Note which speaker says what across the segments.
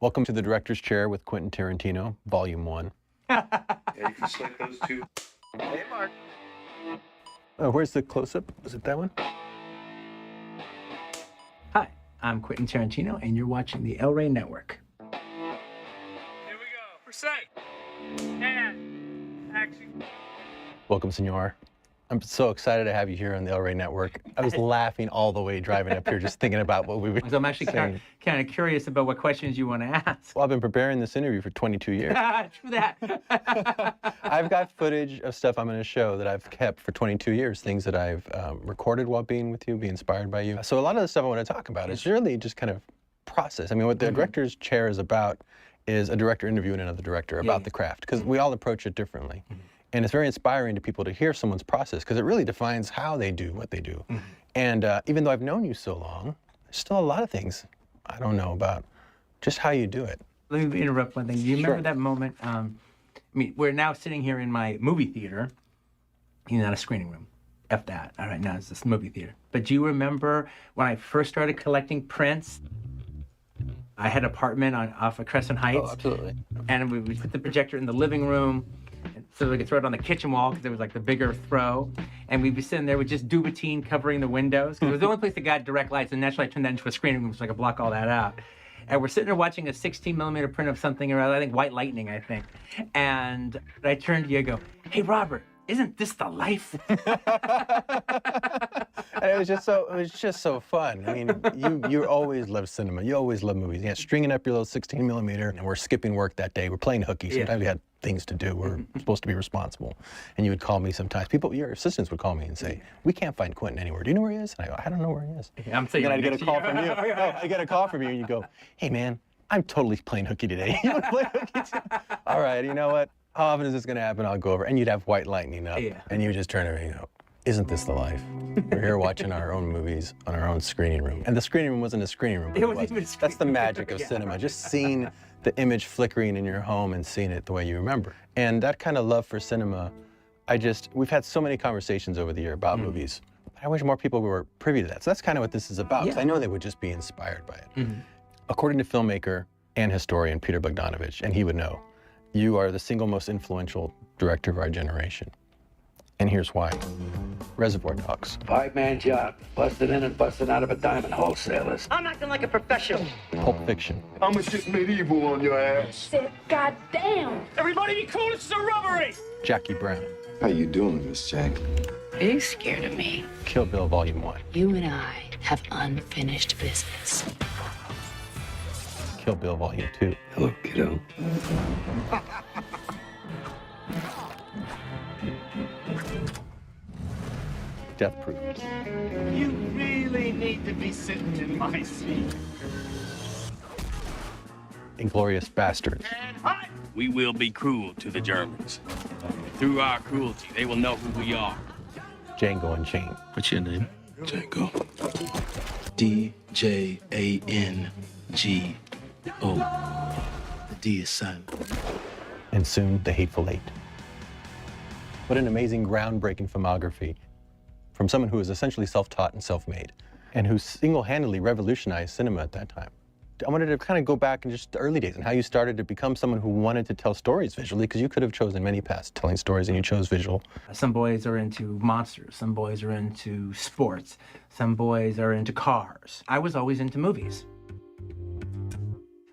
Speaker 1: Welcome to the Director's Chair with Quentin Tarantino, Volume 1.
Speaker 2: Yeah, you can select those two.
Speaker 1: Hey, Mark. Oh, where's the close-up? Was it that one?
Speaker 3: Hi, I'm Quentin Tarantino, and you're watching the El Rey Network.
Speaker 4: Here we go. For sight. And action.
Speaker 1: Welcome, Senor. I'm so excited to have you here on the El Rey Network. I was laughing all the way driving up here just thinking about what we were
Speaker 3: So I'm actually
Speaker 1: saying.
Speaker 3: kind of curious about what questions you want to ask.
Speaker 1: Well, I've been preparing this interview for 22 years.
Speaker 3: True that.
Speaker 1: I've got footage of stuff I'm going to show that I've kept for 22 years, things that I've recorded while being with you, be inspired by you. So a lot of the stuff I want to talk about is really just kind of process. I mean, what the Director's Chair is about is a director interviewing another director about the craft, because we all approach it differently. And it's very inspiring to people to hear someone's process, because it really defines how they do what they do. And even though I've known you so long, there's still a lot of things I don't know about just how you do it.
Speaker 3: Let me interrupt one thing. Do you remember that moment? I mean, we're now sitting here in my movie theater, not a screening room. F that. All right, now it's this movie theater. But do you remember when I first started collecting prints? I had an apartment off of Crescent Heights.
Speaker 1: Oh, absolutely.
Speaker 3: And we put the projector in the living room, so we could throw it on the kitchen wall because it was like the bigger throw. And we'd be sitting there with just duvetine covering the windows. It was the only place that got direct lights, and naturally I turned that into a screening room so I could block all that out. And we're sitting there watching a 16mm print of something or other, I think White Lightning, I think. And I turned to you and go, "Hey, Robert, isn't this the life?"
Speaker 1: And it was just so fun. I mean, you always love cinema. You always love movies. Yeah, stringing up your little 16mm, and we're skipping work that day. We're playing hooky. Sometimes we had things to do. We're supposed to be responsible. And you would call me sometimes. Your assistants would call me and say, "We can't find Quentin anywhere. Do you know where he is?" And I go, "I don't know where he is."
Speaker 3: I'm saying,
Speaker 1: then I'd get a call from you. I get a call from you, and you go, "Hey, man, I'm totally playing hooky today. You want to play hooky too?" "All right, you know what? How often is this going to happen? I'll go over." And you'd have White Lightning up. And you would just turn around and go, "Isn't this the life? We're here watching our own movies on our own screening room." And the screening room wasn't a screening room.
Speaker 3: It wasn't even a screening
Speaker 1: That's the magic of cinema, just seeing the image flickering in your home and seeing it the way you remember. And that kind of love for cinema, we've had so many conversations over the year about movies. I wish more people were privy to that. So that's kind of what this is about, because I know they would just be inspired by it. According to filmmaker and historian Peter Bogdanovich, and he would know, you are the single most influential director of our generation. And here's why. Reservoir Dogs.
Speaker 5: 5-man job, busted in and busted out of a diamond wholesalers.
Speaker 6: I'm acting like a professional.
Speaker 1: Pulp Fiction.
Speaker 2: How much is medieval on your ass?
Speaker 6: Said, goddamn.
Speaker 4: Everybody be cool. This is a robbery.
Speaker 1: Jackie Brown.
Speaker 2: How you doing, Miss Jack?
Speaker 7: Are you scared of me?
Speaker 1: Kill Bill Volume 1.
Speaker 7: You and I have unfinished business.
Speaker 1: Kill Bill Volume 2.
Speaker 5: Hello, kiddo.
Speaker 1: Death Proof.
Speaker 4: You really need to be sitting in my seat.
Speaker 1: Inglourious Bastards.
Speaker 4: And hot.
Speaker 8: We will be cruel to the Germans. Through our cruelty, they will know who we are.
Speaker 1: Django Unchained.
Speaker 8: What's your name?
Speaker 5: Django.
Speaker 8: D-J-A-N-G-O. The D is silent.
Speaker 1: And soon, The Hateful Eight. What an amazing, groundbreaking filmography from someone who was essentially self-taught and self-made, and who single-handedly revolutionized cinema at that time. I wanted to kind of go back in just the early days and how you started to become someone who wanted to tell stories visually, because you could have chosen many paths telling stories, and you chose visual.
Speaker 3: Some boys are into monsters. Some boys are into sports. Some boys are into cars. I was always into movies.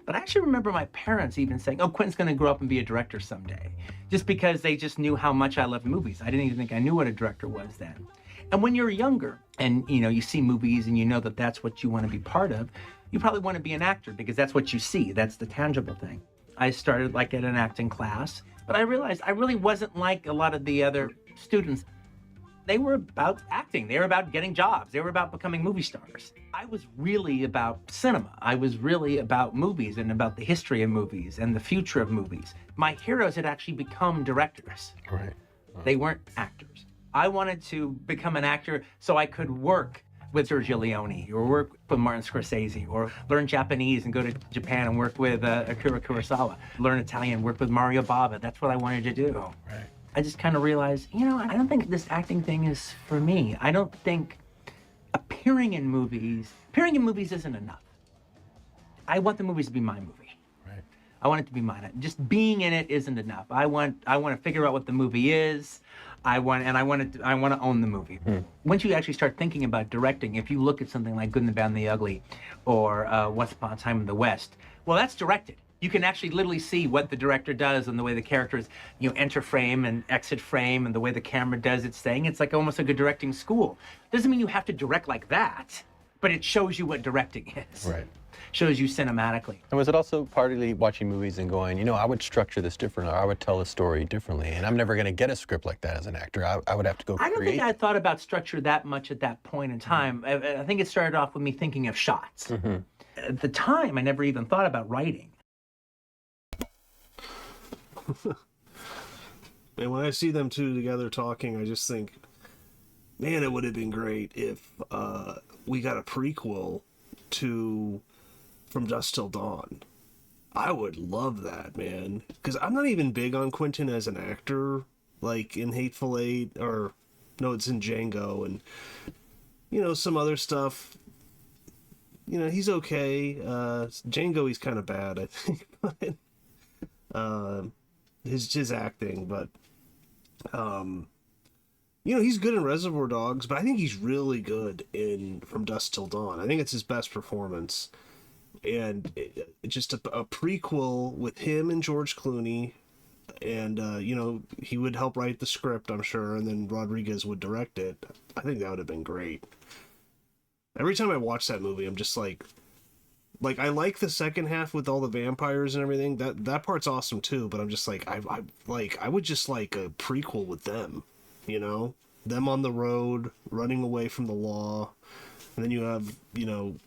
Speaker 3: But I actually remember my parents even saying, "Oh, Quentin's going to grow up and be a director someday," just because they just knew how much I loved movies. I didn't even think I knew what a director was then. And when you're younger and you see movies and you know that that's what you want to be part of, you probably want to be an actor because that's what you see. That's the tangible thing. I started at an acting class, but I realized I really wasn't like a lot of the other students. They were about acting. They were about getting jobs. They were about becoming movie stars. I was really about cinema. I was really about movies and about the history of movies and the future of movies. My heroes had actually become directors.
Speaker 1: Right.
Speaker 3: They weren't actors. I wanted to become an actor so I could work with Sergio Leone or work with Martin Scorsese or learn Japanese and go to Japan and work with Akira Kurosawa, learn Italian, work with Mario Bava. That's what I wanted to do.
Speaker 1: Right.
Speaker 3: I just kind of realized, I don't think this acting thing is for me. I don't think appearing in movies isn't enough. I want the movies to be my movie. I want it to be mine. Just being in it isn't enough. I want to figure out what the movie is. I want to own the movie. Once you actually start thinking about directing, if you look at something like Good and the Bad and the Ugly, or Once Upon a Time in the West, well, that's directed. You can actually literally see what the director does and the way the characters, enter frame and exit frame and the way the camera does its thing. It's like almost like a directing school. Doesn't mean you have to direct like that, but it shows you what directing is.
Speaker 1: Right.
Speaker 3: Shows you cinematically.
Speaker 1: And was it also partly watching movies and going, I would structure this differently, or I would tell a story differently, and I'm never going to get a script like that as an actor. I would have to go
Speaker 3: I don't
Speaker 1: create.
Speaker 3: think I thought about structure that much at that point in time. I think it started off with me thinking of shots. At the time, I never even thought about writing.
Speaker 9: And when I see them two together talking, I just think, man, it would have been great if we got a prequel to From Dusk Till Dawn. I would love that, man. Because I'm not even big on Quentin as an actor, like in Hateful Eight, or no, it's in Django, and some other stuff. He's okay. Django, he's kind of bad, I think, but his acting, but he's good in Reservoir Dogs, but I think he's really good in From Dusk Till Dawn. I think it's his best performance. And it's just a prequel with him and George Clooney, and he would help write the script, I'm sure, and then Rodriguez would direct it. I think that would have been great. Every time I watch that movie, I'm just like I like the second half with all the vampires and everything. That part's awesome too, but I'm just like I would just like a prequel with them, them on the road running away from the law. And then you have,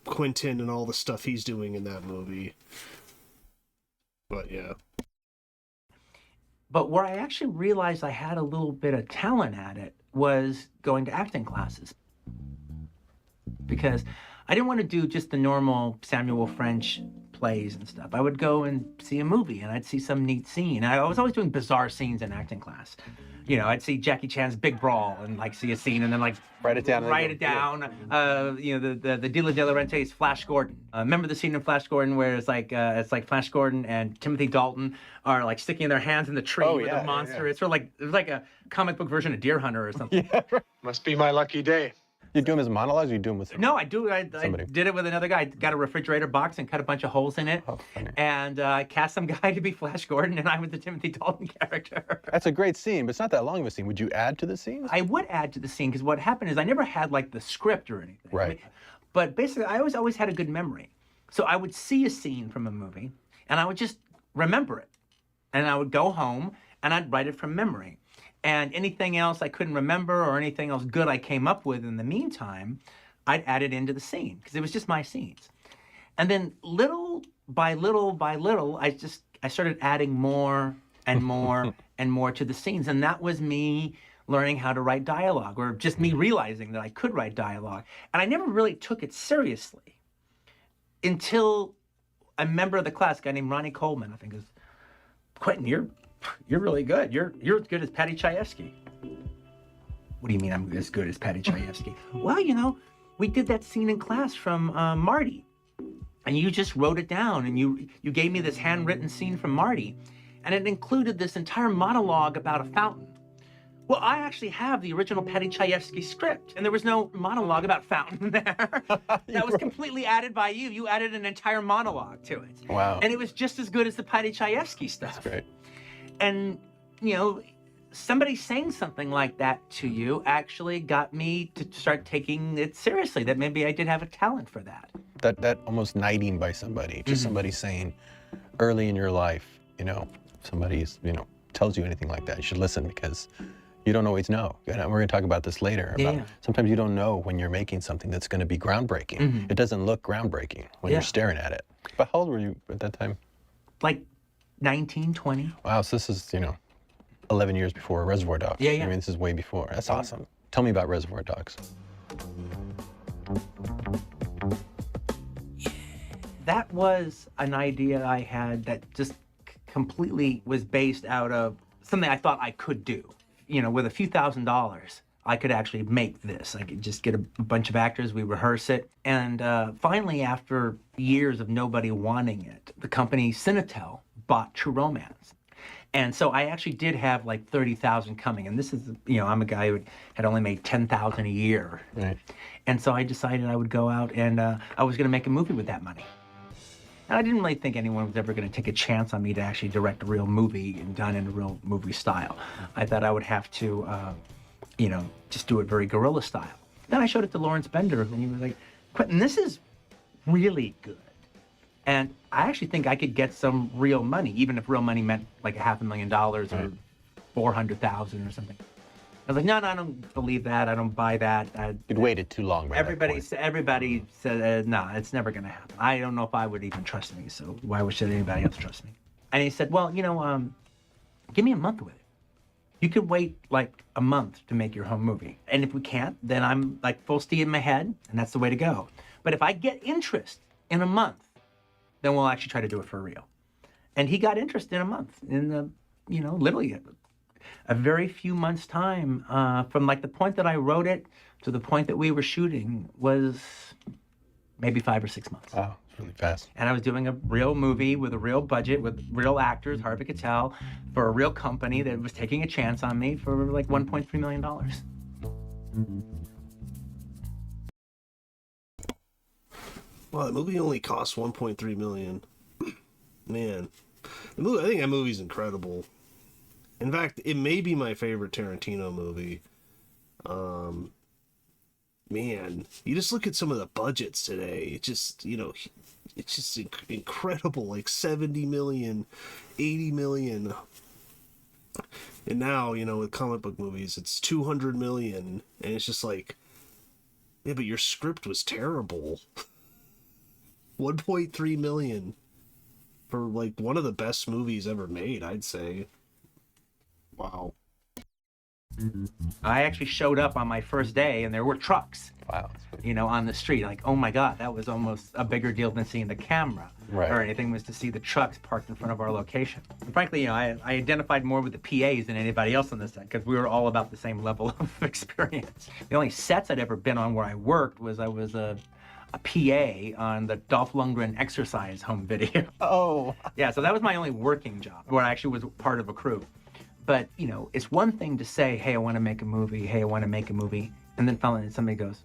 Speaker 9: Quentin and all the stuff he's doing in that movie. But yeah.
Speaker 3: But where I actually realized I had a little bit of talent at it was going to acting classes. Because I didn't want to do just the normal Samuel French plays and stuff. I would go and see a movie and I'd see some neat scene. I was always doing bizarre scenes in acting class. I'd see Jackie Chan's Big Brawl and see a scene and then
Speaker 1: write it down.
Speaker 3: The Dealer de la Rente's Flash Gordon. Remember the scene in Flash Gordon where it's like Flash Gordon and Timothy Dalton are sticking their hands in the tree with a monster. Yeah. It's sort of it was like a comic book version of Deer Hunter or something.
Speaker 1: Yeah, right.
Speaker 2: Must be my lucky day.
Speaker 1: You do them as monologues, or you do them with somebody?
Speaker 3: No, I do. I did it with another guy. I got a refrigerator box and cut a bunch of holes in it.
Speaker 1: Oh, funny.
Speaker 3: And I cast some guy to be Flash Gordon, and I was the Timothy Dalton character.
Speaker 1: That's a great scene, but it's not that long of a scene. Would you add to the scene?
Speaker 3: I would add to the scene, because what happened is I never had the script or anything.
Speaker 1: Right.
Speaker 3: But basically, I always had a good memory. So I would see a scene from a movie, and I would just remember it. And I would go home, and I'd write it from memory. And anything else I couldn't remember or anything else good I came up with in the meantime, I'd add it into the scene, because it was just my scenes. And then little by little by little, I started adding more and more and more to the scenes. And that was me learning how to write dialogue, or just me realizing that I could write dialogue. And I never really took it seriously until a member of the class, a guy named Ronnie Coleman, I think, is, Quentin, you're really good. You're as good as Patty Chayefsky. What do you mean I'm as good as Patty Chayefsky? Well, we did that scene in class from Marty, and you just wrote it down, and you gave me this handwritten scene from Marty, and it included this entire monologue about a fountain. Well, I actually have the original Patty Chayefsky script, and there was no monologue about fountain there. That was completely added by you. You added an entire monologue to it.
Speaker 1: Wow.
Speaker 3: And it was just as good as the Patty Chayefsky stuff.
Speaker 1: That's great.
Speaker 3: And, somebody saying something like that to you actually got me to start taking it seriously, that maybe I did have a talent for that.
Speaker 1: That almost knighting by somebody, just somebody saying early in your life, somebody's, tells you anything like that, you should listen, because you don't always know. And we're going to talk about this later. Sometimes you don't know when you're making something that's going to be groundbreaking. It doesn't look groundbreaking when you're staring at it. But how old were you at that time?
Speaker 3: 19, 20.
Speaker 1: Wow, so this is, 11 years before Reservoir Dogs.
Speaker 3: Yeah.
Speaker 1: I mean, this is way before. That's awesome. Tell me about Reservoir Dogs.
Speaker 3: That was an idea I had that just completely was based out of something I thought I could do. With a few $1,000s, I could actually make this. I could just get a bunch of actors, we rehearse it. And finally, after years of nobody wanting it, the company Cinetel bought True Romance. And so I actually did have like 30,000 coming. And this is, I'm a guy who had only made 10,000 a year.
Speaker 1: Right.
Speaker 3: And so I decided I would go out and I was going to make a movie with that money. And I didn't really think anyone was ever going to take a chance on me to actually direct a real movie and done in a real movie style. I thought I would have to, just do it very guerrilla style. Then I showed it to Lawrence Bender, and he was like, Quentin, this is really good. And I actually think I could get some real money, even if real money meant like $500,000 or 400,000 or something. I was like, no, I don't believe that. I don't buy that.
Speaker 1: You'd waited too long.
Speaker 3: Everybody said, no, it's never going to happen. I don't know if I would even trust me, so why should anybody else trust me? And he said, well, give me a month with it. You could wait like a month to make your home movie. And if we can't, then I'm like full steam ahead, and that's the way to go. But if I get interest in a month, then we'll actually try to do it for real. And he got interest in a month, in literally a very few months' time, from like the point that I wrote it to the point that we were shooting was maybe 5 or 6 months.
Speaker 1: Wow, it's really fast.
Speaker 3: And I was doing a real movie with a real budget, with real actors, Harvey Keitel, for a real company that was taking a chance on me for like $1.3 million.
Speaker 9: Well, that movie only cost $1.3 million. Man, I think that movie's incredible. In fact, it may be my favorite Tarantino movie. Man, you just look at some of the budgets today. It's just, it's just incredible. Like 70 million, 80 million. And now, with comic book movies, it's 200 million. And it's just like, yeah, but your script was terrible. 1.3 million for like one of the best movies ever made, I'd say. Wow.
Speaker 3: I actually showed up on my first day and there were trucks,
Speaker 1: Wow.
Speaker 3: on the street. Like, oh my God, that was almost a bigger deal than seeing the camera or anything, was to see the trucks parked in front of our location. And frankly, I identified more with the PAs than anybody else on the set because we were all about the same level of experience. The only sets I'd ever been on where I worked was I was a PA on the Dolph Lundgren exercise home video.
Speaker 1: Oh.
Speaker 3: Yeah, so that was my only working job where I actually was part of a crew. But, it's one thing to say, hey, I want to make a movie. Hey, I want to make a movie. And then somebody goes,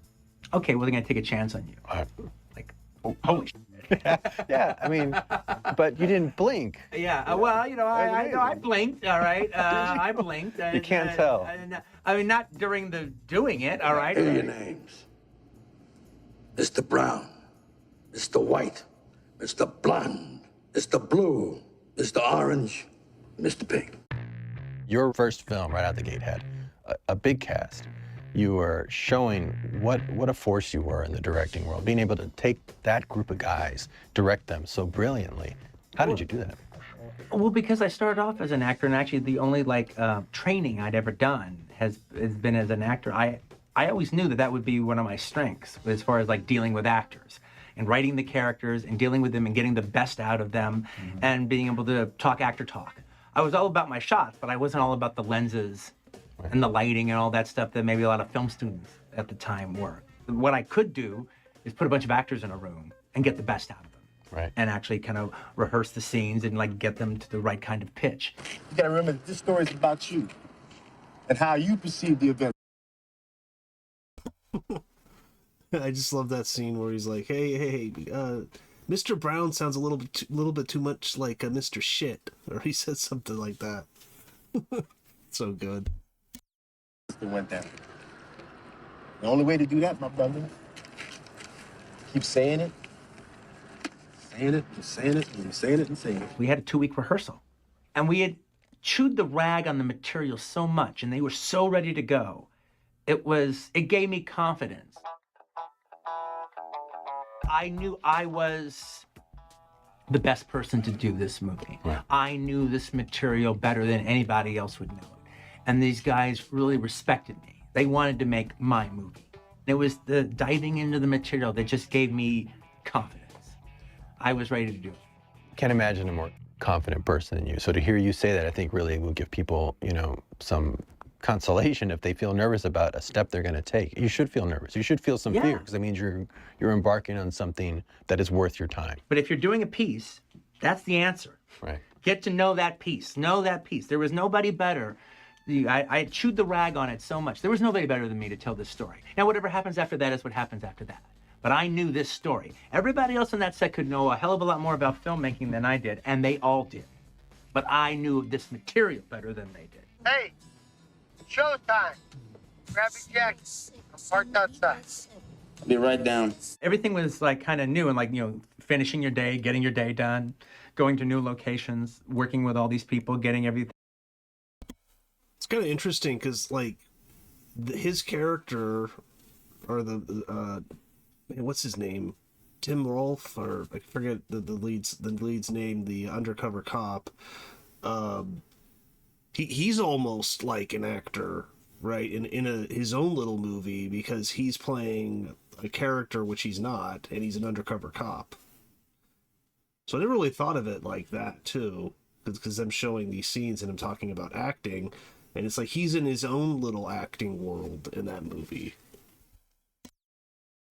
Speaker 3: okay, well, they're going to take a chance on you. Like, oh, holy shit.
Speaker 1: Yeah, I mean, but you didn't blink.
Speaker 3: Yeah, well, I blinked, all right? I blinked.
Speaker 1: You can't tell.
Speaker 3: I mean, not during the doing it, all right?
Speaker 5: Here are your names. Mr. Brown, Mr. White, Mr. Blonde, Mr. Blue, Mr. Orange, Mr. Pink.
Speaker 1: Your first film right out the gate had a big cast. You were showing what a force you were in the directing world, being able to take that group of guys, direct them so brilliantly. How did you do that?
Speaker 3: Well, because I started off as an actor, and actually the only training I'd ever done has been as an actor. I always knew that would be one of my strengths as far as like dealing with actors and writing the characters and dealing with them and getting the best out of them and being able to talk actor talk. I was all about my shots, but I wasn't all about the lenses and the lighting and all that stuff that maybe a lot of film students at the time were. What I could do is put a bunch of actors in a room and get the best out of them.
Speaker 1: Right.
Speaker 3: And actually kind of rehearse the scenes and like get them to the right kind of pitch.
Speaker 4: You gotta remember that this story is about you and how you perceive the event.
Speaker 9: I just love that scene where he's like, hey, Mr. Brown sounds a little bit too much like Mr. Shit, or he says something like that. So good.
Speaker 4: It went down. The only way to do that, my brother, keep saying it, saying it, and saying it, and saying it, and saying it.
Speaker 3: We had a 2-week rehearsal, and we had chewed the rag on the material so much, and they were so ready to go. It gave me confidence. I knew I was the best person to do this movie.
Speaker 1: Right.
Speaker 3: I knew this material better than anybody else would know it. And these guys really respected me. They wanted to make my movie. It was the diving into the material that just gave me confidence. I was ready to do it.
Speaker 1: Can't imagine a more confident person than you. So to hear you say that, I think really will give people, some consolation if they feel nervous about a step they're going to take. You should feel nervous. You should feel some fear, because that means you're embarking on something that is worth your time.
Speaker 3: But if you're doing a piece, that's the answer.
Speaker 1: Right.
Speaker 3: Get to know that piece. Know that piece. There was nobody better. I chewed the rag on it so much. There was nobody better than me to tell this story. Now, whatever happens after that is what happens after that. But I knew this story. Everybody else on that set could know a hell of a lot more about filmmaking than I did, and they all did. But I knew this material better than they did.
Speaker 10: Hey, showtime. Grab your jacket. I'm parked outside.
Speaker 11: I'll be right down.
Speaker 3: Everything was like kind of new and like, finishing your day, getting your day done, going to new locations, working with all these people, getting everything.
Speaker 9: It's kind of interesting because like his character, or what's his name, Tim Rolfe, or I forget the lead's name, the undercover cop. He's almost like an actor, right? In his own little movie, because he's playing a character which he's not, and he's an undercover cop. So I never really thought of it like that too, because I'm showing these scenes and I'm talking about acting, and it's like he's in his own little acting world in that movie.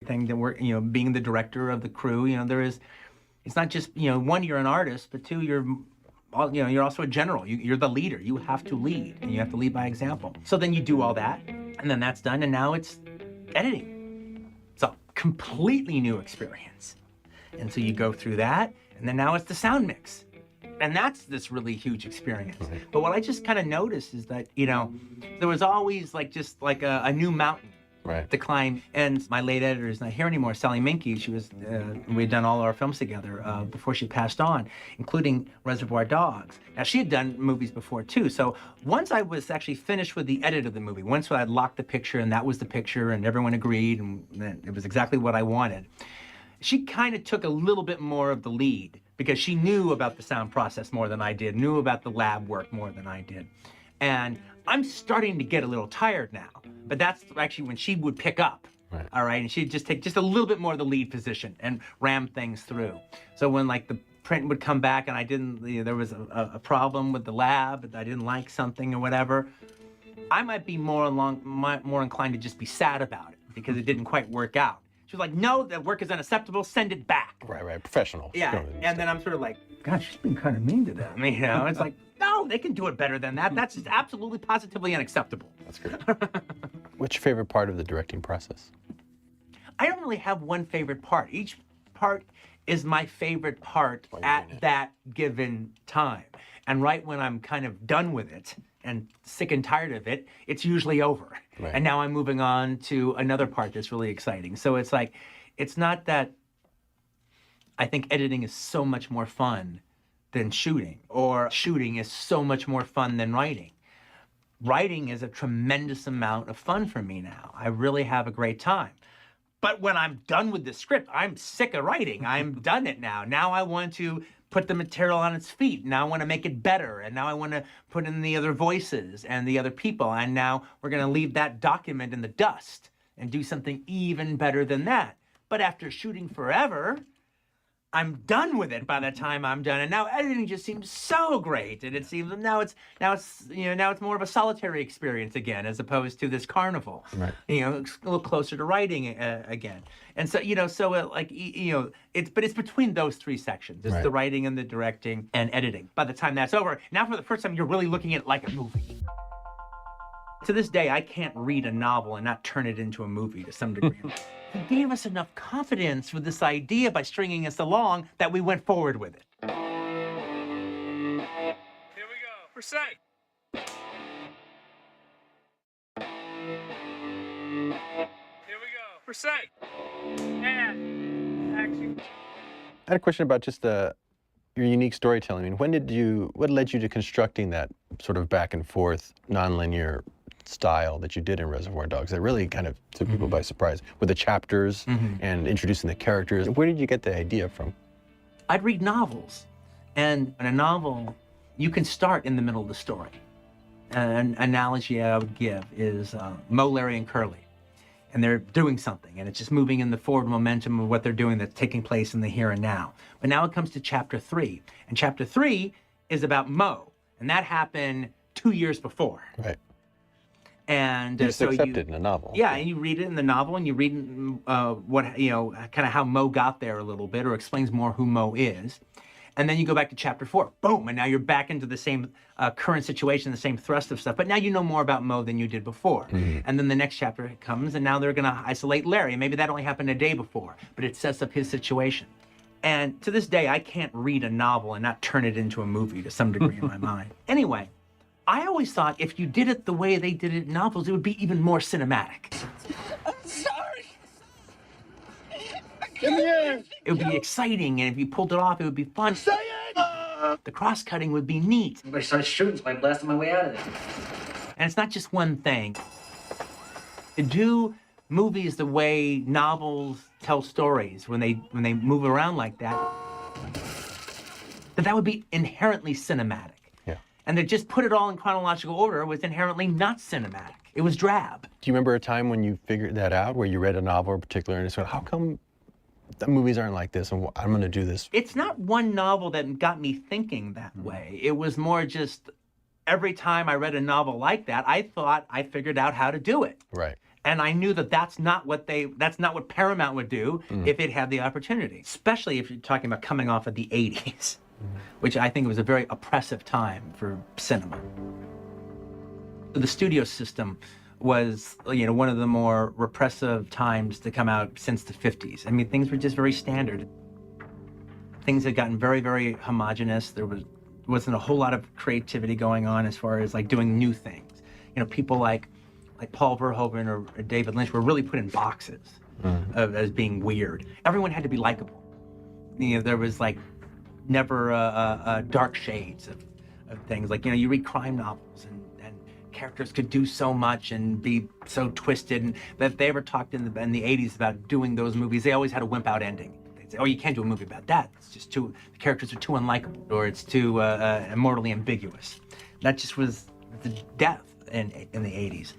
Speaker 3: Thing that we're, being the director of the crew, it's not just, one, you're an artist, but two, you're also a general. You're the leader. You have to lead, and you have to lead by example. So then you do all that, and then that's done, and now it's editing. It's a completely new experience. And so you go through that, and then now it's the sound mix. And that's this really huge experience. Mm-hmm. But what I just kind of noticed is that, there was always just a new mountain.
Speaker 1: Right.
Speaker 3: To climb. And my late editor is not here anymore, Sally Minke. She was, we'd done all our films together before she passed on, including Reservoir Dogs. Now, she had done movies before, too. So once I was actually finished with the edit of the movie, once I had locked the picture, and that was the picture, and everyone agreed, and it was exactly what I wanted, she kind of took a little bit more of the lead, because she knew about the sound process more than I did, knew about the lab work more than I did. And I'm starting to get a little tired now, but that's actually when she would pick up, right. All right? And she'd just take just a little bit more of the lead position and ram things through. So when the print would come back and I didn't, there was a problem with the lab, I didn't like something or whatever, I might be more inclined to just be sad about it because it didn't quite work out. She was like, no, that work is unacceptable, send it back.
Speaker 1: Right, professional.
Speaker 3: Yeah, and then I'm sort of like, God, she's been kind of mean to them. It's like, no, they can do it better than that. That's absolutely, positively unacceptable.
Speaker 1: That's great. What's your favorite part of the directing process?
Speaker 3: I don't really have one favorite part. Each part is my favorite part at that given time. And right when I'm kind of done with it and sick and tired of it, it's usually over. Right. And now I'm moving on to another part that's really exciting. So it's like, it's not that I think editing is so much more fun than shooting, or shooting is so much more fun than writing. Writing is a tremendous amount of fun for me now. I really have a great time. But when I'm done with the script, I'm sick of writing. I'm done it now. Now I want to put the material on its feet. Now I want to make it better. And now I want to put in the other voices and the other people. And now we're going to leave that document in the dust and do something even better than that. But after shooting forever, I'm done with it by the time I'm done. And now editing just seems so great. And it seems now it's more of a solitary experience again, as opposed to this carnival. Right. It's a little closer to writing again. And so, it's between those three sections. It's the writing and the directing and editing. By the time that's over, now for the first time, you're really looking at it like a movie. To this day, I can't read a novel and not turn it into a movie to some degree. He gave us enough confidence with this idea by stringing us along that we went forward with it.
Speaker 8: Here we go. For set. Here we go. For set. And action.
Speaker 1: I had a question about just your unique storytelling. I mean, what led you to constructing that sort of back and forth, nonlinear style that you did in Reservoir Dogs that really kind of took people by surprise with the chapters and introducing the characters? Where did you get the idea from?
Speaker 3: I'd read novels, and in a novel, you can start in the middle of the story. An analogy I would give is Mo, Larry, and Curly. And they're doing something, and it's just moving in the forward momentum of what they're doing that's taking place in the here and now. But now it comes to chapter 3, and chapter 3 is about Mo, and that happened 2 years before.
Speaker 1: Right.
Speaker 3: And
Speaker 1: you just accept it in a novel.
Speaker 3: Yeah, and you read it in the novel, and you read what kind of how Mo got there a little bit, or explains more who Mo is. And then you go back to chapter 4, boom, and now you're back into the same current situation, the same thrust of stuff. But now you know more about Mo than you did before. And then the next chapter comes, and now they're going to isolate Larry. Maybe that only happened a day before, but it sets up his situation. And to this day, I can't read a novel and not turn it into a movie to some degree in my mind. Anyway, I always thought if you did it the way they did it in novels, it would be even more cinematic.
Speaker 10: I'm sorry.
Speaker 3: Come here. It would be exciting, and if you pulled it off, it would be fun.
Speaker 10: Say it!
Speaker 3: The cross-cutting would be neat.
Speaker 12: I'm gonna start shooting, so I blasted my way out of there.
Speaker 3: And it's not just one thing. To do movies the way novels tell stories, when they move around like that, that would be inherently cinematic.
Speaker 1: Yeah.
Speaker 3: And to just put it all in chronological order was inherently not cinematic. It was drab.
Speaker 1: Do you remember a time when you figured that out, where you read a novel in particular and it's how come the movies aren't like this and I'm going to do this?
Speaker 3: It's not one novel that got me thinking that way. It was more just every time I read a novel like that, I thought I figured out how to do it.
Speaker 1: Right.
Speaker 3: And I knew that that's not what Paramount would do if it had the opportunity, especially if you're talking about coming off of the 80s, which I think was a very oppressive time for cinema. The studio system was, one of the more repressive times to come out since the 50s. I mean, things were just very standard. Things had gotten very, very homogenous. There wasn't a whole lot of creativity going on as far as like doing new things. People like Paul Verhoeven or David Lynch were really put in boxes as being weird. Everyone had to be likable. There was like never dark shades of things. Like, you read crime novels and characters could do so much and be so twisted. And if they ever talked in the 80s about doing those movies, they always had a wimp out ending. They'd say, oh, you can't do a movie about that. It's just the characters are too unlikable, or it's too immortally ambiguous. That just was the death in the 80s.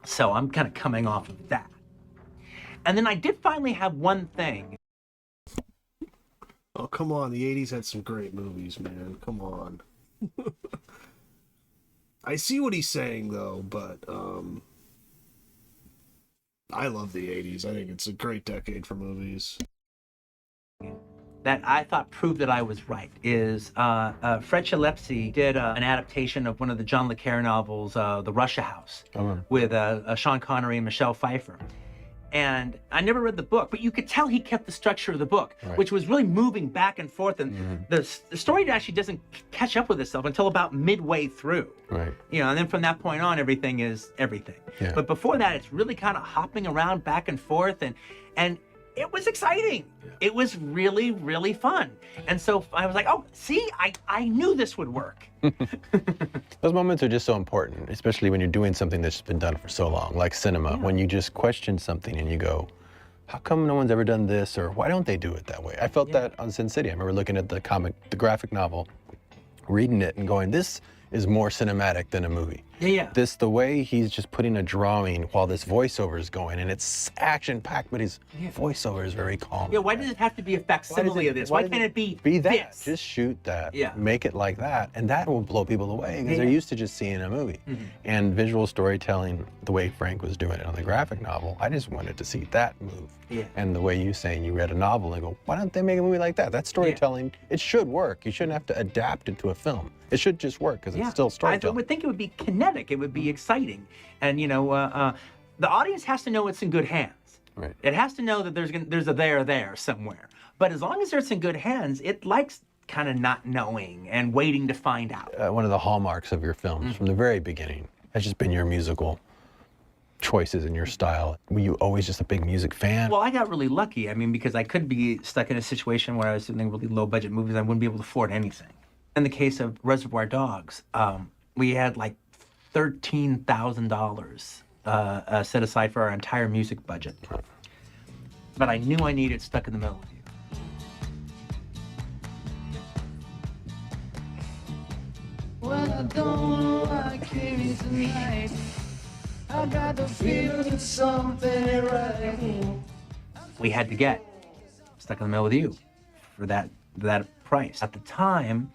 Speaker 3: So I'm kind of coming off of that. And then I did finally have one thing.
Speaker 9: Oh, come on. The 80s had some great movies, man. Come on. I see what he's saying, though, but I love the 80s. I think it's a great decade for movies.
Speaker 3: That I thought proved that I was right is Fred Shalepsy did an adaptation of one of the John le Carre novels, The Russia House, with Sean Connery and Michelle Pfeiffer. And I never read the book, but you could tell he kept the structure of the book, which was really moving back and forth. And the story actually doesn't catch up with itself until about midway through.
Speaker 1: Right.
Speaker 3: And then from that point on, everything is everything.
Speaker 1: Yeah.
Speaker 3: But before that, it's really kind of hopping around back and forth. And it was exciting. Yeah. It was really, really fun. And so I was like, oh, see, I knew this would work.
Speaker 1: Those moments are just so important, especially when you're doing something that's been done for so long, like cinema, when you just question something and you go, how come no one's ever done this, or why don't they do it that way? I felt that on Sin City. I remember looking at the graphic novel, reading it and going, this is more cinematic than a movie.
Speaker 3: Yeah.
Speaker 1: The way he's just putting a drawing while this voiceover is going, and it's action-packed, but his voiceover is very calm.
Speaker 3: Yeah, why does it have to be a facsimile of this? Why can't it be
Speaker 1: that?
Speaker 3: This?
Speaker 1: Just shoot that,
Speaker 3: Yeah.
Speaker 1: Make it like that, and that will blow people away, because they're used to just seeing a movie. And visual storytelling, the way Frank was doing it on the graphic novel, I just wanted to see that move.
Speaker 3: Yeah.
Speaker 1: And the way you saying you read a novel and go, why don't they make a movie like that? That's storytelling. It should work. You shouldn't have to adapt it to a film. It should just work, because it's still storytelling.
Speaker 3: I would think it would be kinetic. It would be exciting. And, the audience has to know it's in good hands.
Speaker 1: Right.
Speaker 3: It has to know that there's a there somewhere. But as long as it's in good hands, it likes kind of not knowing and waiting to find out.
Speaker 1: One of the hallmarks of your films from the very beginning has just been your musical choices and your style. Were you always just a big music fan?
Speaker 3: Well, I got really lucky. I mean, because I could be stuck in a situation where I was doing really low budget movies, I wouldn't be able to afford anything. In the case of Reservoir Dogs, we had like $13,000 set aside for our entire music budget. But I knew I needed Stuck in the Middle of You.
Speaker 10: Well, I don't know why I came here tonight. I got the feeling something ain't right.
Speaker 3: We had to get Stuck in the Middle of You for that price. At the time,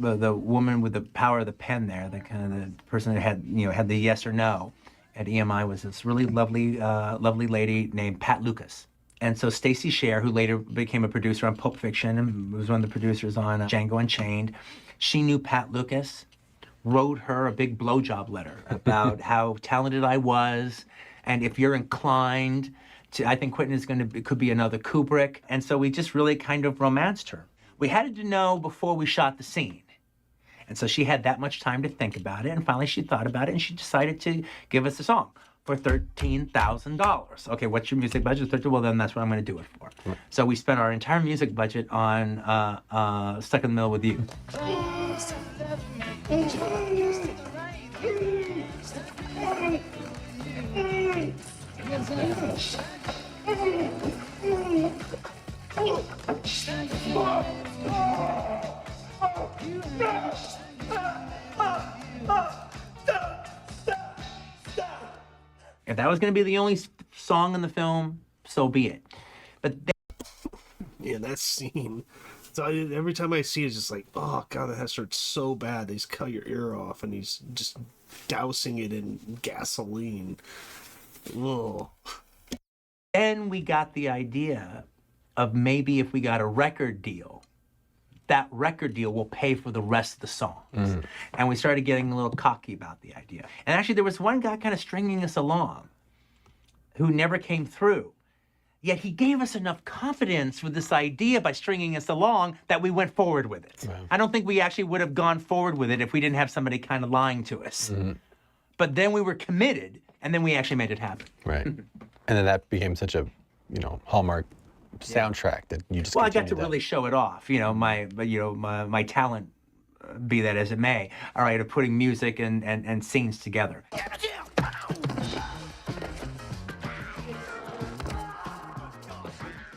Speaker 3: the woman with the power of the pen there, the person that had the yes or no at EMI was this really lovely lady named Pat Lucas. And so Stacey Scher, who later became a producer on Pulp Fiction and was one of the producers on Django Unchained, she knew Pat Lucas, wrote her a big blowjob letter about how talented I was, and if you're inclined to, I think Quentin could be another Kubrick. And so we just really kind of romanced her. We had to know before we shot the scene. And so she had that much time to think about it, and finally she thought about it, and she decided to give us a song for $13,000. Okay, what's your music budget? Well, then that's what I'm going to do it for. So we spent our entire music budget on Stuck in the Middle with You. If that was going to be the only song in the film, so be it. But
Speaker 9: yeah, that scene. So every time I see it, it's just like, oh god, that has to hurt so bad. They just cut your ear off, and he's just dousing it in gasoline. Ugh.
Speaker 3: Then we got the idea of maybe if we got a record deal, that record deal will pay for the rest of the songs. And we started getting a little cocky about the idea. And actually, there was one guy kind of stringing us along who never came through. Yet he gave us enough confidence with this idea by stringing us along that we went forward with it. Right. I don't think we actually would have gone forward with it if we didn't have somebody kind of lying to us. But then we were committed, and then we actually made it happen.
Speaker 1: Right. And then that became such a, hallmark soundtrack that you just.
Speaker 3: Well, I got to really show it off. My talent, be that as it may. All right, of putting music and scenes together.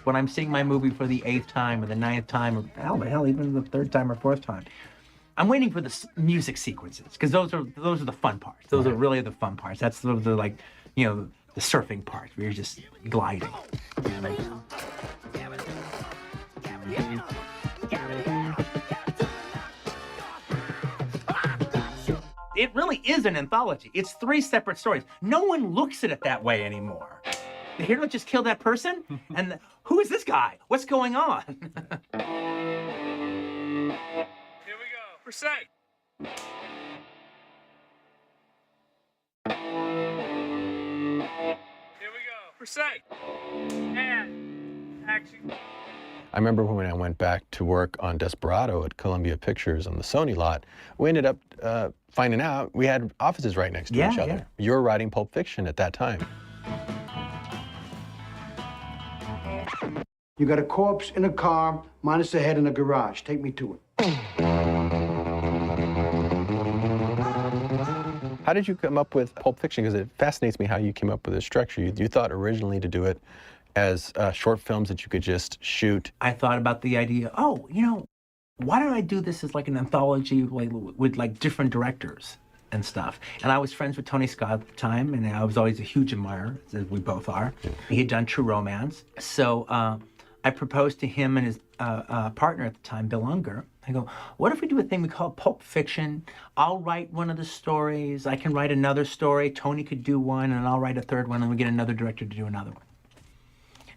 Speaker 3: When I'm seeing my movie for the 8th time or the 9th time, or hell, even the 3rd time or 4th time, I'm waiting for the music sequences, because those are the fun parts. Those are really the fun parts. Those are like, the surfing parts where you're just gliding. It really is an anthology. It's 3 separate stories. No one looks at it that way anymore. The hero just killed that person? And who is this guy? What's going on?
Speaker 8: Here we go. For sec. Here we go. For sec. And action.
Speaker 1: I remember when I went back to work on Desperado at Columbia Pictures on the Sony lot, we ended up finding out we had offices right next to each other.
Speaker 3: Yeah.
Speaker 1: You were writing Pulp Fiction at that time.
Speaker 13: You got a corpse in a car, minus a head in a garage. Take me to it.
Speaker 1: How did you come up with Pulp Fiction? Because it fascinates me how you came up with this structure. You thought originally to do it as short films that you could just shoot.
Speaker 3: I thought about the idea, why don't I do this as like an anthology with like different directors and stuff? And I was friends with Tony Scott at the time, and I was always a huge admirer, as we both are. He had done True Romance. So I proposed to him and his partner at the time, Bill Unger. I go, what if we do a thing we call Pulp Fiction? I'll write one of the stories, I can write another story, Tony could do one, and I'll write a third one, and we get another director to do another one.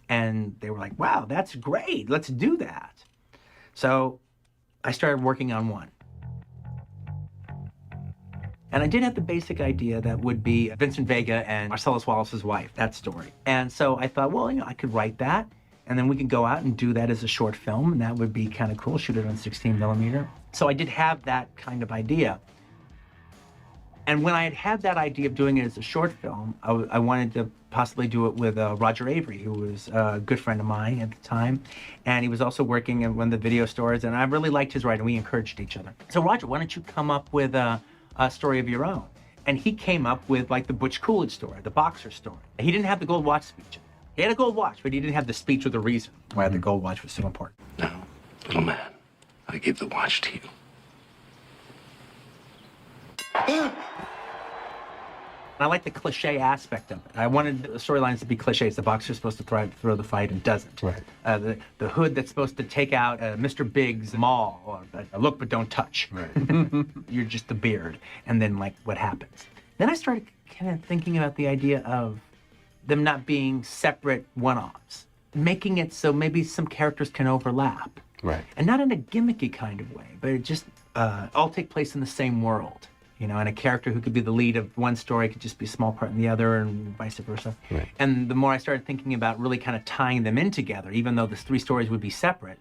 Speaker 3: And they were like, wow, that's great, let's do that. So I started working on one. And I did have the basic idea that would be Vincent Vega and Marcellus Wallace's wife, that story. And so I thought, well, I could write that, and then we could go out and do that as a short film, and that would be kind of cool, shoot it on 16 millimeter. So I did have that kind of idea. And when I had that idea of doing it as a short film, I wanted to possibly do it with Roger Avery, who was a good friend of mine at the time. And he was also working in one of the video stores, and I really liked his writing. We encouraged each other. So Roger, why don't you come up with a story of your own? And he came up with like the Butch Coolidge story, the boxer story. He didn't have the gold watch speech. He had a gold watch, but he didn't have the speech or the reason why the gold watch was so important.
Speaker 5: Now, little man, I give the watch to you.
Speaker 3: I like the cliche aspect of it. I wanted the storylines to be cliches. The boxer's supposed to throw the fight and doesn't.
Speaker 1: Right.
Speaker 3: The hood that's supposed to take out Mr. Big's maul, or look but don't touch.
Speaker 1: Right.
Speaker 3: You're just the beard. And then like what happens? Then I started kind of thinking about the idea of them not being separate one-offs. making it so maybe some characters can overlap.
Speaker 1: Right.
Speaker 3: And not in a gimmicky kind of way, but it just all take place in the same world. You know, and a character who could be the lead of one story could just be a small part in the other, and vice versa.
Speaker 1: Right.
Speaker 3: And the more I started thinking about really kind of tying them in together, even though the 3 stories would be separate,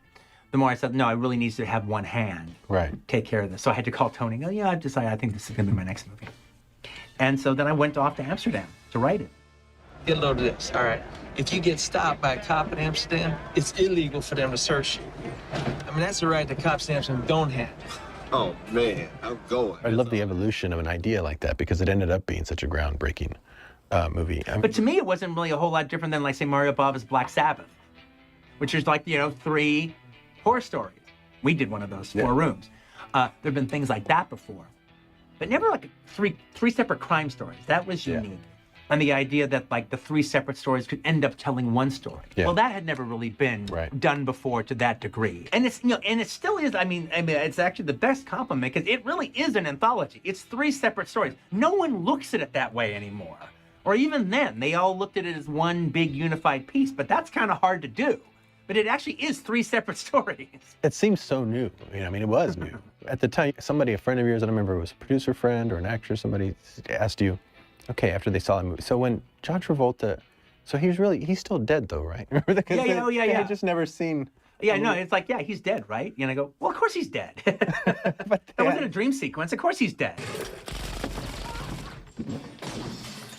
Speaker 3: the more I said, no, I really need to have one hand take care of this. So I had to call Tony. Oh, yeah, I've decided I think this is going to be my next movie. And so then I went off to Amsterdam to write it.
Speaker 14: Get a load of this, all right? If you get stopped by a cop in Amsterdam, it's illegal for them to search you. I mean, that's a right that cops in Amsterdam don't have.
Speaker 4: Oh, man, I'm going.
Speaker 1: I love the evolution of an idea like that because it ended up being such a groundbreaking movie. I mean,
Speaker 3: But to me, it wasn't really a whole lot different than, like, say, Mario Bava's Black Sabbath, which is like, you know, 3 horror stories. We did one of those, 4 rooms. There have been things like that before, but never like three separate crime stories. That was unique. And the idea that like the 3 separate stories could end up telling one story. Well, that had never really been done before to that degree. And it's, you know, and it still is, I mean, it's actually the best compliment because it really is an anthology. It's 3 separate stories. No one looks at it that way anymore. Or even then, they all looked at it as one big unified piece, but that's kind of hard to do. But it actually is 3 separate stories.
Speaker 1: It seems so new. You know, I mean, it was new. At the time, somebody, a friend of yours, I don't remember if it was a producer friend or an actor, somebody asked you, okay, after they saw the movie. So when John Travolta, so he's still dead though, right?
Speaker 3: Yeah.
Speaker 1: I had just never seen.
Speaker 3: Yeah, no, it's like, yeah, he's dead, right? And I go, well, of course he's dead. That wasn't a dream sequence. Of course he's dead.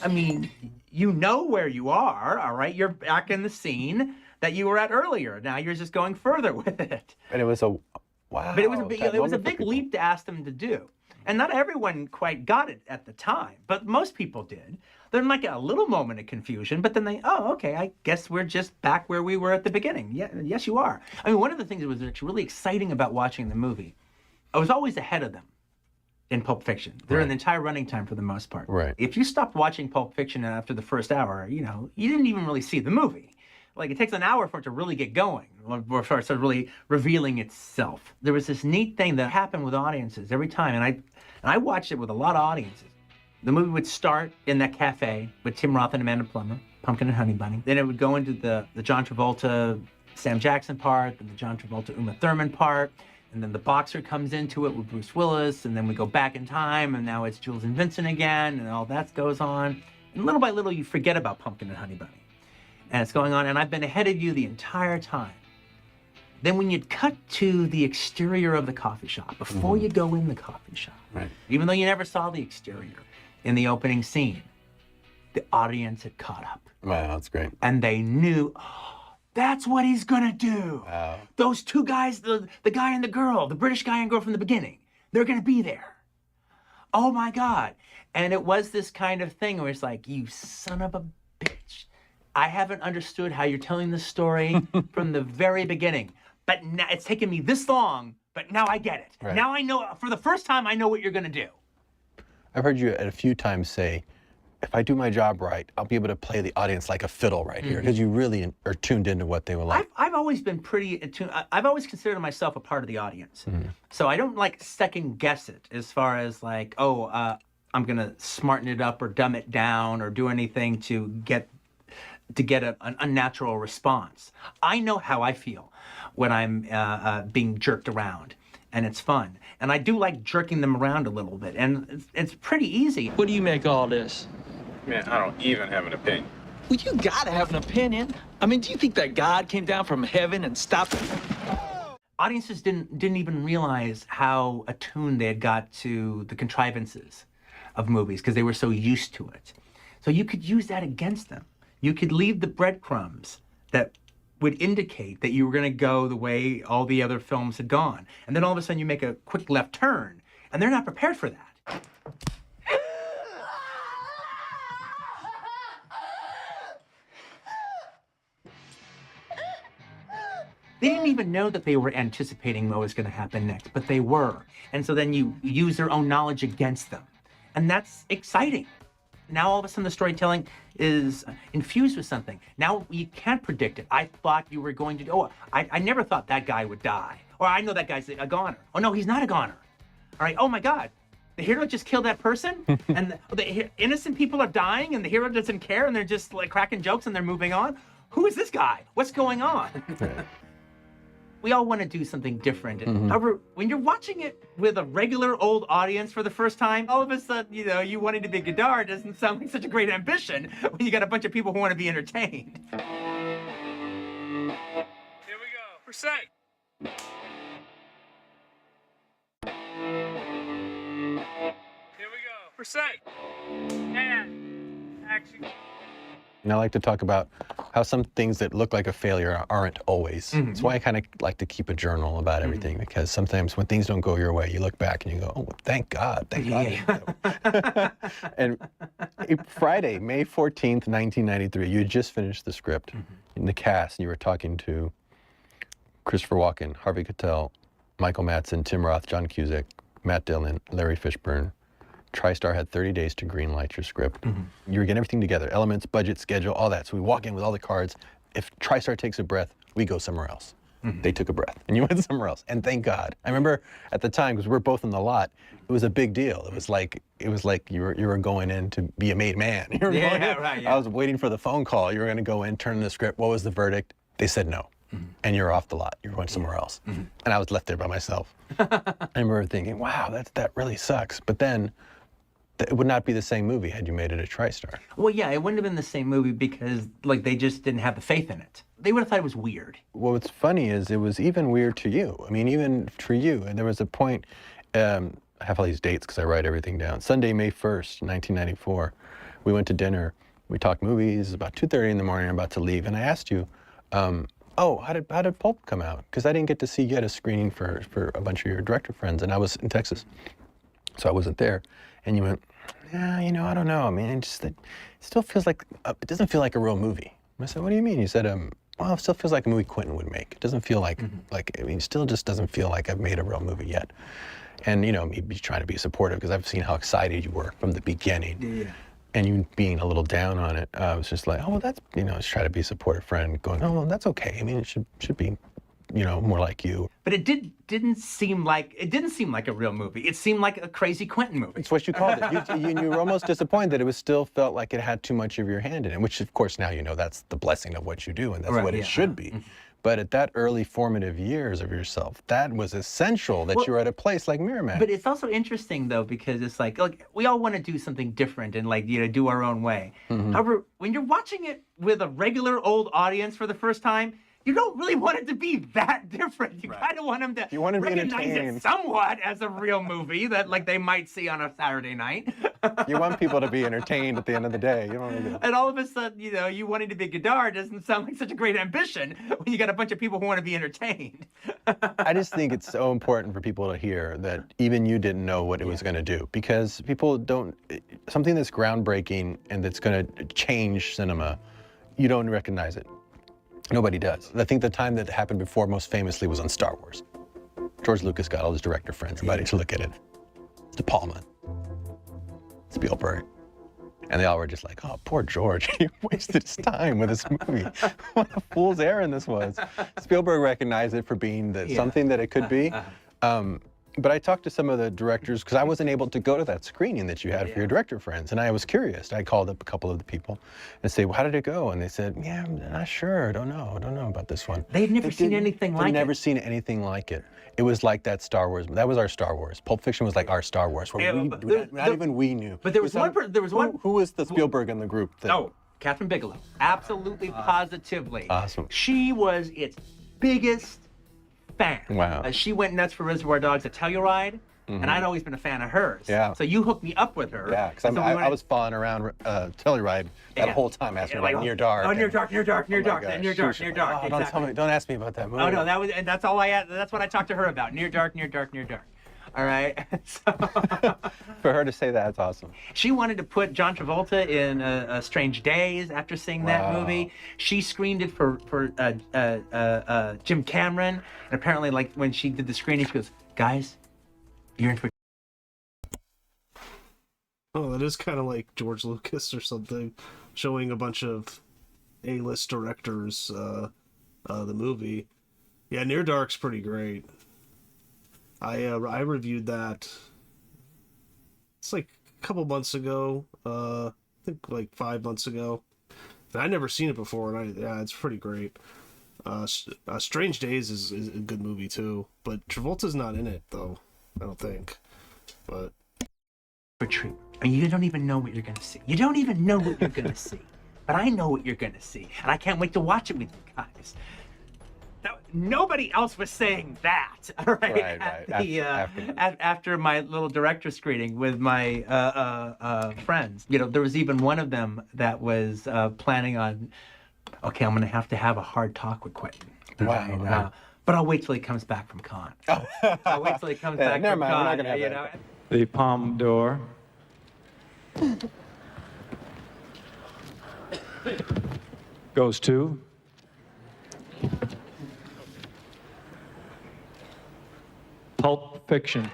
Speaker 3: I mean, you know where you are, all right? You're back in the scene that you were at earlier. Now you're just going further with it.
Speaker 1: And it was a, wow.
Speaker 3: But it was a big leap to ask them to do. And not everyone quite got it at the time, but most people did. There might get a little moment of confusion, but then they, oh, okay, I guess we're just back where we were at the beginning. Yeah, yes, you are. I mean, one of the things that was actually really exciting about watching the movie, I was always ahead of them in Pulp Fiction. They're in the entire running time for the most part.
Speaker 1: Right.
Speaker 3: If you stopped watching Pulp Fiction after the first hour, you know, you didn't even really see the movie. Like, it takes an hour for it to really get going, or for it to really revealing itself. There was this neat thing that happened with audiences every time, and I watched it with a lot of audiences. The movie would start in that cafe with Tim Roth and Amanda Plummer, Pumpkin and Honey Bunny. Then it would go into the John Travolta, Sam Jackson part, then the John Travolta, Uma Thurman part, and then the boxer comes into it with Bruce Willis, and then we go back in time, and now it's Jules and Vincent again, and all that goes on. And little by little, you forget about Pumpkin and Honey Bunny. And it's going on, and I've been ahead of you the entire time. Then when you'd cut to the exterior of the coffee shop, before you go in the coffee shop, even though you never saw the exterior in the opening scene, the audience had caught up.
Speaker 1: Wow, that's great.
Speaker 3: And they knew, oh, that's what he's gonna do.
Speaker 1: Wow.
Speaker 3: Those 2 guys, the guy and the girl, the British guy and girl from the beginning, they're gonna be there. Oh my God. And it was this kind of thing where it's like, you son of a bitch. I haven't understood how you're telling this story from the very beginning, but now it's taken me this long, but now I get it.
Speaker 1: Right.
Speaker 3: Now I know, for the first time, I know what you're gonna do.
Speaker 1: I've heard you a few times say, if I do my job right, I'll be able to play the audience like a fiddle right here, because you really are tuned into what they will like.
Speaker 3: I've always been pretty attuned. I've always considered myself a part of the audience. So I don't like second guess it as far as like, I'm gonna smarten it up or dumb it down or do anything to get an unnatural response. I know how I feel when I'm being jerked around, and it's fun. And I do like jerking them around a little bit, and it's pretty easy.
Speaker 14: What do you make of all this?
Speaker 15: Man, I don't even have an opinion.
Speaker 14: Well, you gotta have an opinion. I mean, do you think that God came down from heaven and stopped it?
Speaker 3: Audiences didn't even realize how attuned they had got to the contrivances of movies because they were so used to it. So you could use that against them. You could leave the breadcrumbs that would indicate that you were going to go the way all the other films had gone. And then all of a sudden you make a quick left turn, and they're not prepared for that. They didn't even know that they were anticipating what was going to happen next, but they were. And so then you use their own knowledge against them. And that's exciting. Now all of a sudden the storytelling is infused with something. Now you can't predict it. I thought you were going to, I never thought that guy would die. Or I know that guy's a goner. Oh no, he's not a goner. All right, oh my God. The hero just killed that person, and the innocent people are dying, and the hero doesn't care, and they're just like cracking jokes, and they're moving on. who is this guy? What's going on? We all want to do something different. However, when you're watching it with a regular old audience for the first time, all of a sudden, you wanting to be Godard doesn't sound like such a great ambition when you got a bunch of people who want to be entertained.
Speaker 8: Here we go. For sight. Here we go. For sight. And action.
Speaker 1: And I like to talk about how some things that look like a failure aren't always. That's why I kind of like to keep a journal about everything, because sometimes when things don't go your way, you look back and you go, oh, thank God. And Friday, May 14th, 1993, you had just finished the script in the cast, and you were talking to Christopher Walken, Harvey Keitel, Michael Madsen, Tim Roth, John Cusack, Matt Dillon, Larry Fishburne. TriStar had 30 days to greenlight your script. You were getting everything together, elements, budget, schedule, all that. So we walk in with all the cards. If TriStar takes a breath, we go somewhere else. They took a breath, and you went somewhere else. And thank God. I remember at the time, because we were both in the lot, it was a big deal. It was like you were going in to be a made man. You were going in.
Speaker 3: Right.
Speaker 1: I was waiting for the phone call. You were going to go in, turn in the script. What was the verdict? They said no. And you're off the lot. You're going somewhere else. And I was left there by myself. I remember thinking, wow, that really sucks. But then it would not be the same movie had you made it a TriStar.
Speaker 3: Well, yeah, it wouldn't have been the same movie because, they just didn't have the faith in it. They would have thought it was weird.
Speaker 1: Well, what's funny is it was even weird to you. I mean, even for you. And there was a point, I have all these dates because I write everything down. Sunday, May 1st, 1994, we went to dinner. We talked movies. About 2:30 in the morning, I'm about to leave. And I asked you, how did Pulp come out? Because I didn't get to see you at a screening for a bunch of your director friends, and I was in Texas, so I wasn't there. And you went, yeah, I don't know. I mean, it still feels like, it doesn't feel like a real movie. And I said, what do you mean? You said, well, it still feels like a movie Quentin would make. It doesn't feel like, it still just doesn't feel like I've made a real movie yet. And, me trying to be supportive, because I've seen how excited you were from the beginning.
Speaker 3: Yeah.
Speaker 1: And you being a little down on it, I was just like, oh, well, that's, just try to be a supportive friend, going, oh, well, that's okay. I mean, it should be, more like you.
Speaker 3: But it didn't seem like a real movie. It seemed like a crazy Quentin movie.
Speaker 1: It's what you called it. You were almost disappointed that it still felt like it had too much of your hand in it, which, of course, now that's the blessing of what you do, and that's what it should be. But at that early formative years of yourself, that was essential that you were at a place like Miramax.
Speaker 3: But it's also interesting, though, because it's like we all want to do something different and do our own way. However, when you're watching it with a regular old audience for the first time, you don't really want it to be that different. You kind of want them to recognize it somewhat as a real movie that they might see on a Saturday night.
Speaker 1: You want people to be entertained at the end of the day. You don't really
Speaker 3: And all of a sudden, you wanting to be Godard doesn't sound like such a great ambition when you got a bunch of people who want to be entertained.
Speaker 1: I just think it's so important for people to hear that even you didn't know what it was going to do, because people don't, something that's groundbreaking and that's going to change cinema, you don't recognize it. Nobody does. I think the time that happened before most famously was on Star Wars. George Lucas got all his director friends about to look at it. De Palma, Spielberg. And they all were just like, oh, poor George. He wasted his time with this movie. What a fool's errand this was. Spielberg recognized it for being something that it could be. But I talked to some of the directors, because I wasn't able to go to that screening that you had for your director friends, and I was curious. I called up a couple of the people and say, well, how did it go? And they said, yeah, I'm not sure. I don't know about this one.
Speaker 3: They'd never seen anything like it.
Speaker 1: They'd never seen anything like it. It was like that Star Wars. That was our Star Wars. Pulp Fiction was like our Star Wars, where not even we knew.
Speaker 3: But there was one.
Speaker 1: Who was the Spielberg in the group?
Speaker 3: Catherine Bigelow. Absolutely, positively.
Speaker 1: Awesome.
Speaker 3: She was its biggest fan.
Speaker 1: Wow.
Speaker 3: She went nuts for Reservoir Dogs, a Telluride, and I'd always been a fan of hers.
Speaker 1: Yeah.
Speaker 3: So you hooked me up with her.
Speaker 1: Yeah, because I was following around Telluride that whole time, asking about Near Dark.
Speaker 3: Oh, Near Dark.
Speaker 1: Oh, don't ask me about that movie.
Speaker 3: Oh no, that's all I had. That's what I talked to her about. Near Dark. All right.
Speaker 1: For her to say that's awesome.
Speaker 3: She wanted to put John Travolta in Strange Days after seeing that movie. She screened it for Jim Cameron, and apparently, when she did the screening, she goes, "Guys, you're in for."
Speaker 9: Oh, that is kind of like George Lucas or something, showing a bunch of A-list directors the movie. Yeah, Near Dark's pretty great. I reviewed that. It's like a couple months ago. I think 5 months ago. I'd never seen it before, and it's pretty great. Strange Days is a good movie too, but Travolta's not in it though. I don't think. But
Speaker 3: Retreat. And you don't even know what you're gonna see. You don't even know what you're gonna see. But I know what you're gonna see, and I can't wait to watch it with you guys. Now, nobody else was saying that, all right? After my little director screening with my friends, you know, there was even one of them that was planning on, okay, I'm gonna have to have a hard talk with Quentin.
Speaker 1: Wow.
Speaker 3: But I'll wait till he comes back from Cannes. I'll wait till he comes back
Speaker 1: never
Speaker 3: from
Speaker 1: mind, we're not
Speaker 3: Cannes.
Speaker 1: gonna have
Speaker 3: You
Speaker 1: that.
Speaker 3: know?
Speaker 16: The Palme d'Or goes to Pulp Fiction.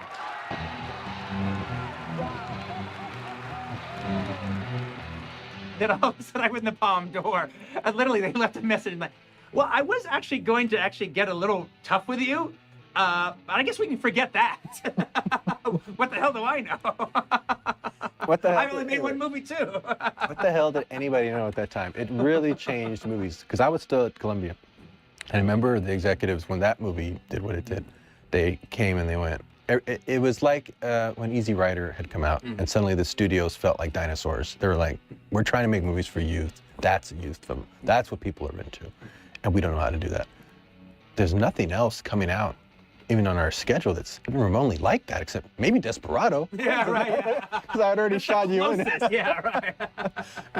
Speaker 3: Then all of a sudden I win the Palme d'Or. And literally they left a message like, well, I was actually going to get a little tough with you, but I guess we can forget that. What the hell do I know?
Speaker 1: What the hell?
Speaker 3: I've only made one movie too.
Speaker 1: What the hell did anybody know at that time? It really changed movies, because I was still at Columbia. And I remember the executives, when that movie did what it did, they came and they went. It was like when Easy Rider had come out, and suddenly the studios felt like dinosaurs. They were like, we're trying to make movies for youth. That's a youth film. That's what people are into. And we don't know how to do that. There's nothing else coming out, even on our schedule, that's remotely like that, except maybe Desperado.
Speaker 3: Yeah, right.
Speaker 1: Because I had already shot you in it.
Speaker 3: Yeah, right.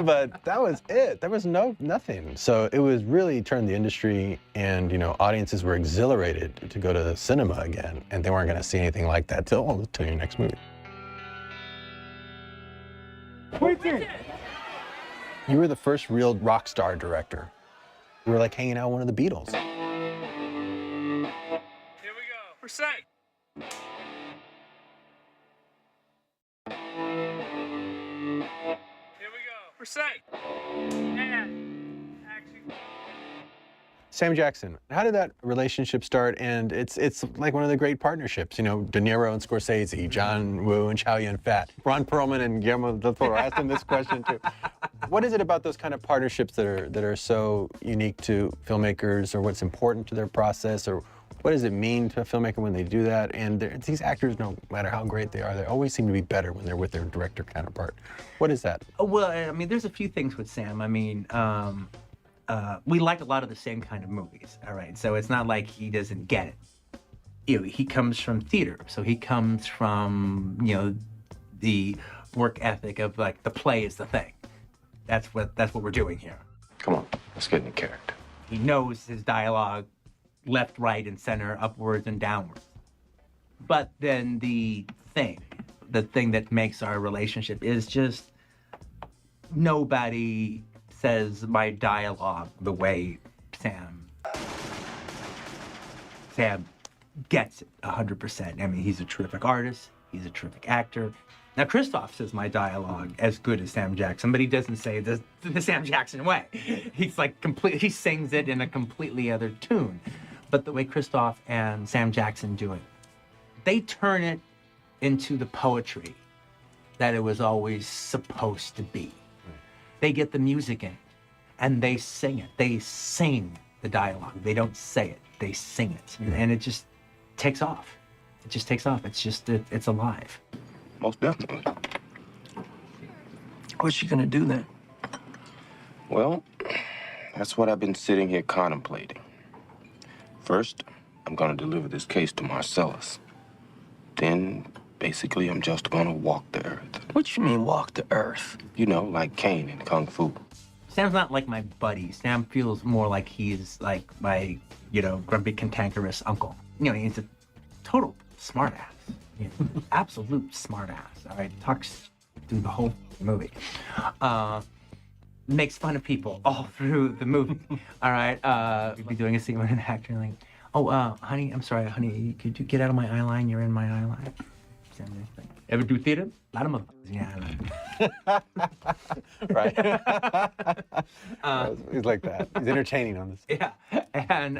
Speaker 1: But that was it. There was nothing. So it was really turned the industry, and audiences were exhilarated to go to the cinema again, and they weren't going to see anything like that till your next movie. You were the first real rock star director. You were like hanging out with one of the Beatles.
Speaker 8: We're set. Here we go. We're set. And action.
Speaker 1: Sam Jackson, how did that relationship start? And it's like one of the great partnerships, De Niro and Scorsese, John Woo and Chow Yun-fat, Ron Perlman and Guillermo del Toro. I asked him this question too. What is it about those kind of partnerships that are so unique to filmmakers, or what's important to their process, or what does it mean to a filmmaker when they do that? And these actors, no matter how great they are, they always seem to be better when they're with their director counterpart. What is that?
Speaker 3: Well, I mean, there's a few things with Sam. I mean, we like a lot of the same kind of movies, all right? So it's not like he doesn't get it. He comes from theater, so he comes from, the work ethic of like the play is the thing. That's what we're doing here.
Speaker 4: Come on, let's get into character.
Speaker 3: He knows his dialogue, left, right, and center, upwards and downwards. But then the thing that makes our relationship is just nobody says my dialogue the way Sam gets it 100%. I mean, he's a terrific artist. He's a terrific actor. Now, Christoph says my dialogue as good as Sam Jackson, but he doesn't say it the Sam Jackson way. He's like he sings it in a completely other tune. But the way Christoph and Sam Jackson do it, they turn it into the poetry that it was always supposed to be. They get the music in, and they sing it. They sing the dialogue. They don't say it. They sing it. And it just takes off. It just takes off. It's alive.
Speaker 4: Most definitely.
Speaker 14: What's she gonna do then?
Speaker 4: Well, that's what I've been sitting here contemplating. First, I'm gonna deliver this case to Marcellus. Then, basically, I'm just gonna walk the earth.
Speaker 14: What you mean, walk the earth?
Speaker 4: Like Caine in Kung Fu.
Speaker 3: Sam's not like my buddy. Sam feels more like he's like my, grumpy, cantankerous uncle. He's a total smartass. Absolute smartass. All right, talks through the whole movie. Makes fun of people all through the movie. All right, we'd be doing a scene with an actor like, honey, I'm sorry, honey, could you get out of my eye line? You're in my eye line. Ever do theater? A lot of motherfuckers in your eye line.
Speaker 1: Right. He's like that. He's entertaining on this.
Speaker 3: Yeah, and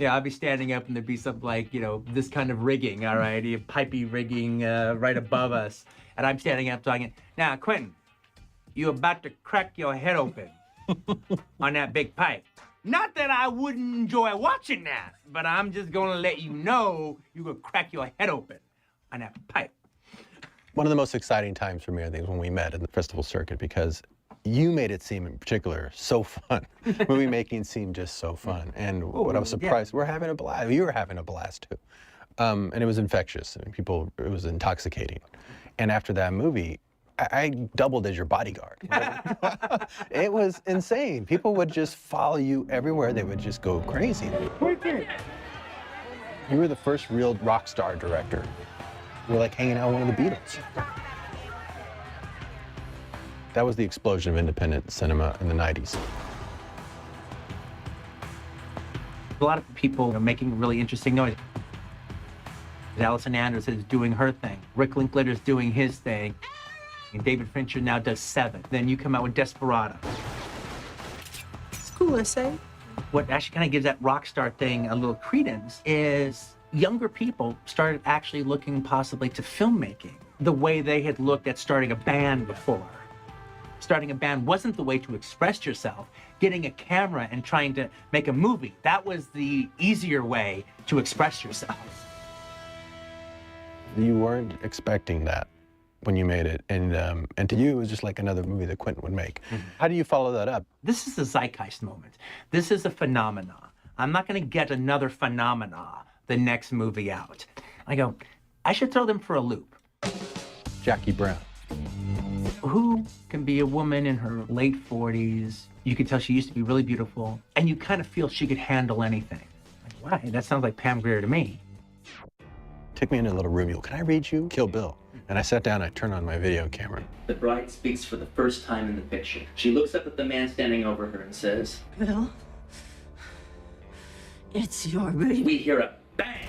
Speaker 3: I'd be standing up and there'd be something like, this kind of rigging, all right, pipey rigging right above us. And I'm standing up talking, now, Quentin, you're about to crack your head open. on that big pipe. Not that I wouldn't enjoy watching that, but I'm just gonna let you know you're gonna crack your head open on that pipe.
Speaker 1: One of the most exciting times for me, I think, is when we met in the festival circuit, because you made it seem, in particular, so fun. Movie making seemed just so fun. And what I was surprised, we're having a blast. You were having a blast, too. And it was infectious. I mean, it was intoxicating. And after that movie, I doubled as your bodyguard. It was insane. People would just follow you everywhere. They would just go crazy. You were the first real rock star director. You were like hanging out with one of the Beatles. That was the explosion of independent cinema in the 90s.
Speaker 3: A lot of people are making really interesting noise. Allison Anders is doing her thing. Rick Linklater's doing his thing. And David Fincher now does Seven. Then you come out with Desperado. It's cool, I say. What actually kind of gives that rock star thing a little credence is younger people started actually looking possibly to filmmaking the way they had looked at starting a band before. Starting a band wasn't the way to express yourself. Getting a camera and trying to make a movie, that was the easier way to express yourself.
Speaker 1: You weren't expecting that when you made it, and to you, it was just like another movie that Quentin would make. How do you follow that up?
Speaker 3: This is a zeitgeist moment. This is a phenomena. I'm not going to get another phenomena the next movie out. I go, I should throw them for a loop.
Speaker 1: Jackie Brown.
Speaker 3: Who can be a woman in her late 40s? You could tell she used to be really beautiful, and you kind of feel she could handle anything. Like, why? That sounds like Pam Grier to me.
Speaker 1: Took me into a little room. Can I read you Kill Bill? And I sat down, I turned on my video camera.
Speaker 12: The bride speaks for the first time in the picture. She looks up at the man standing over her and says,
Speaker 17: Bill, it's your baby.
Speaker 12: We hear a bang.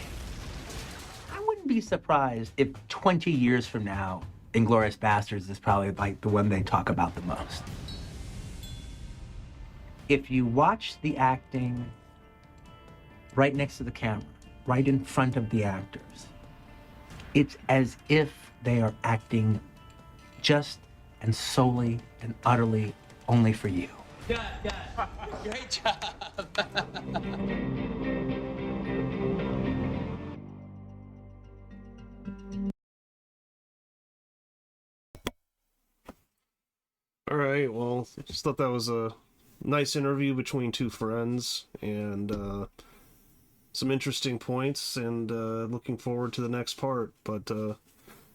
Speaker 3: I wouldn't be surprised if 20 years from now, Inglourious Basterds is probably like the one they talk about the most. If you watch the acting right next to the camera, right in front of the actors, it's as if they are acting just and solely and utterly only for you.
Speaker 14: Good. Great job.
Speaker 9: All right, well, I just thought that was a nice interview between two friends, and some interesting points, and looking forward to the next part. But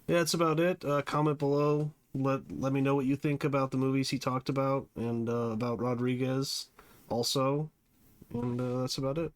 Speaker 9: yeah, that's about it. Comment below. Let me know what you think about the movies he talked about, and about Rodriguez also. And that's about it.